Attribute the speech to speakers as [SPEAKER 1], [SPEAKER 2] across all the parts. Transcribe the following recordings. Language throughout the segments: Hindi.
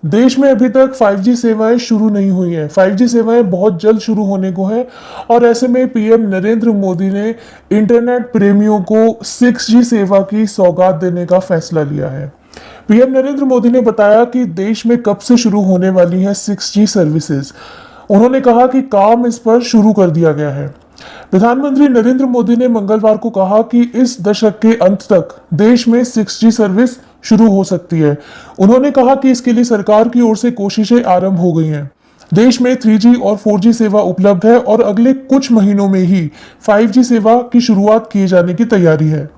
[SPEAKER 1] देश में अभी तक 5G सेवाएं शुरू नहीं हुई हैं। 5G सेवाएं बहुत जल्द शुरू होने को हैं और ऐसे में पीएम नरेंद्र मोदी ने इंटरनेट प्रेमियों को 6G सेवा की सौगात देने का फैसला लिया है। पीएम नरेंद्र मोदी ने बताया कि देश में कब से शुरू होने वाली है 6G सर्विसेज। उन्होंने कहा कि काम इस पर शुरू कर दिया गया है। प्रधानमंत्री नरेंद्र मोदी ने मंगलवार को कहा कि इस दशक के अंत तक देश में 6G सर्विस शुरू हो सकती है। उन्होंने कहा कि इसके लिए सरकार की ओर से कोशिशें आरंभ हो गई हैं। देश में 3G और 4G सेवा उपलब्ध है और अगले कुछ महीनों में ही 5G सेवा की शुरुआत किए जाने की तैयारी है।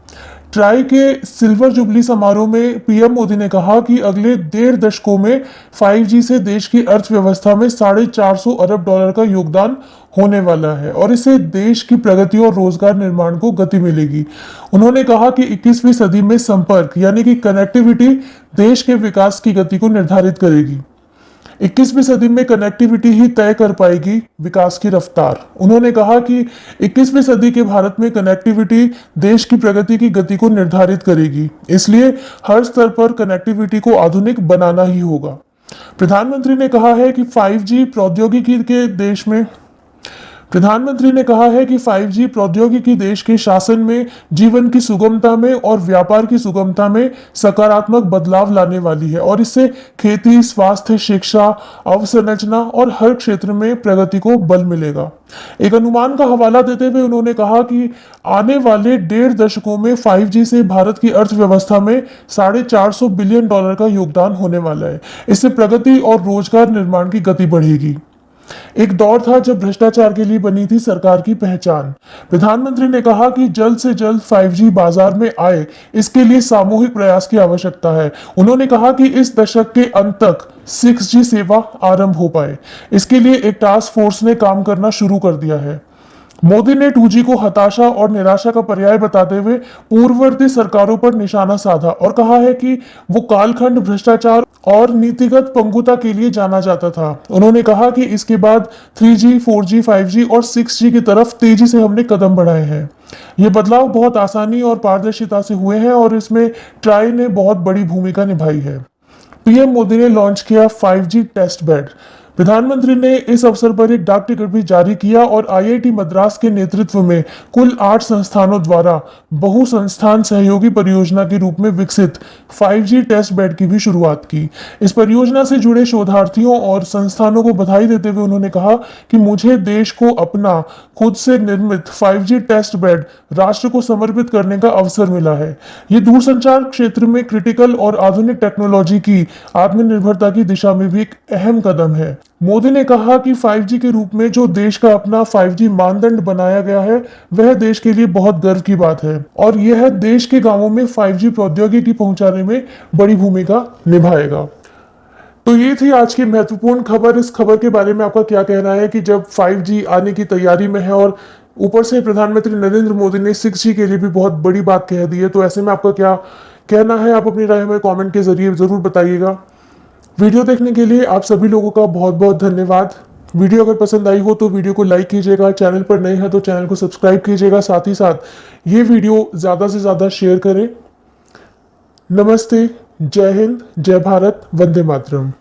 [SPEAKER 1] ट्राई के सिल्वर जुबली समारोह में पीएम मोदी ने कहा कि अगले 1.5 दशकों में 5G से देश की अर्थव्यवस्था में $450 अरब का योगदान होने वाला है और इससे देश की प्रगति और रोजगार निर्माण को गति मिलेगी। उन्होंने कहा कि 21वीं सदी में संपर्क यानी कि कनेक्टिविटी देश के विकास की गति को निर्धारित करेगी। 21वीं सदी में कनेक्टिविटी ही तय कर पाएगी विकास की रफ्तार। उन्होंने कहा कि 21वीं सदी के भारत में कनेक्टिविटी देश की प्रगति की गति को निर्धारित करेगी, इसलिए हर स्तर पर कनेक्टिविटी को आधुनिक बनाना ही होगा। प्रधानमंत्री ने कहा है कि 5G प्रौद्योगिकी के देश में प्रधानमंत्री ने कहा है कि 5G प्रौद्योगिकी देश के शासन में, जीवन की सुगमता में और व्यापार की सुगमता में सकारात्मक बदलाव लाने वाली है और इससे खेती, स्वास्थ्य, शिक्षा, अवसंरचना और हर क्षेत्र में प्रगति को बल मिलेगा। एक अनुमान का हवाला देते हुए उन्होंने कहा कि आने वाले 1.5 दशकों में 5G से भारत की अर्थव्यवस्था में $450 बिलियन का योगदान होने वाला है। इससे प्रगति और रोजगार निर्माण की गति बढ़ेगी। एक दौर था जब भ्रष्टाचार के लिए बनी थी सरकार की पहचान। प्रधानमंत्री ने कहा कि जल्द से जल्द 5G बाजार में आए, इसके लिए सामूहिक प्रयास की आवश्यकता है। उन्होंने कहा कि इस दशक के अंत तक 6G सेवा आरंभ हो पाए, इसके लिए एक टास्क फोर्स ने काम करना शुरू कर दिया है। मोदी ने 2G को हताशा और निराशा का पर्याय बताते हुए पूर्ववर्ती सरकारों पर निशाना साधा और कहा है कि वो कालखंड भ्रष्टाचार और नीतिगत पंगुता के लिए जाना जाता था। उन्होंने कहा कि इसके बाद 3G, 4G, 5G और 6G की तरफ तेजी से हमने कदम बढ़ाए हैं। ये बदलाव बहुत आसानी और पारदर्शिता से हुए हैं और इसमें ट्राई ने बहुत बड़ी भूमिका निभाई है। पीएम मोदी ने लॉन्च किया 5G टेस्ट बेड। प्रधानमंत्री ने इस अवसर पर एक डाक टिकट भी जारी किया और आईआईटी मद्रास के नेतृत्व में कुल 8 संस्थानों द्वारा बहु संस्थान सहयोगी परियोजना के रूप में विकसित 5G टेस्ट बेड की भी शुरुआत की। इस परियोजना से जुड़े शोधार्थियों और संस्थानों को बधाई देते हुए उन्होंने कहा कि मुझे देश को अपना खुद से निर्मित 5G टेस्ट बेड राष्ट्र को समर्पित करने का अवसर मिला है। ये दूरसंचार क्षेत्र में क्रिटिकल और आधुनिक टेक्नोलॉजी की आत्मनिर्भरता की दिशा में भी एक अहम कदम है। मोदी ने कहा कि 5G के रूप में जो देश का अपना 5G मानदंड बनाया गया है, वह देश के लिए बहुत गर्व की बात है और यह देश के गांवों में 5G प्रौद्योगिकी पहुंचाने में बड़ी भूमिका निभाएगा। तो ये थी आज की महत्वपूर्ण खबर। इस खबर के बारे में आपका क्या कहना है कि जब 5G आने की तैयारी में है और ऊपर से प्रधानमंत्री नरेंद्र मोदी ने 6G के लिए भी बहुत बड़ी बात कह दी है, तो ऐसे में आपका क्या कहना है? आप अपनी राय हमें कमेंट के जरिए जरूर बताइएगा। वीडियो देखने के लिए आप सभी लोगों का बहुत बहुत धन्यवाद। वीडियो अगर पसंद आई हो तो वीडियो को लाइक कीजिएगा, चैनल पर नए हैं तो चैनल को सब्सक्राइब कीजिएगा, साथ ही साथ ये वीडियो ज़्यादा से ज़्यादा शेयर करें। नमस्ते, जय हिंद, जय भारत, वंदे मातरम।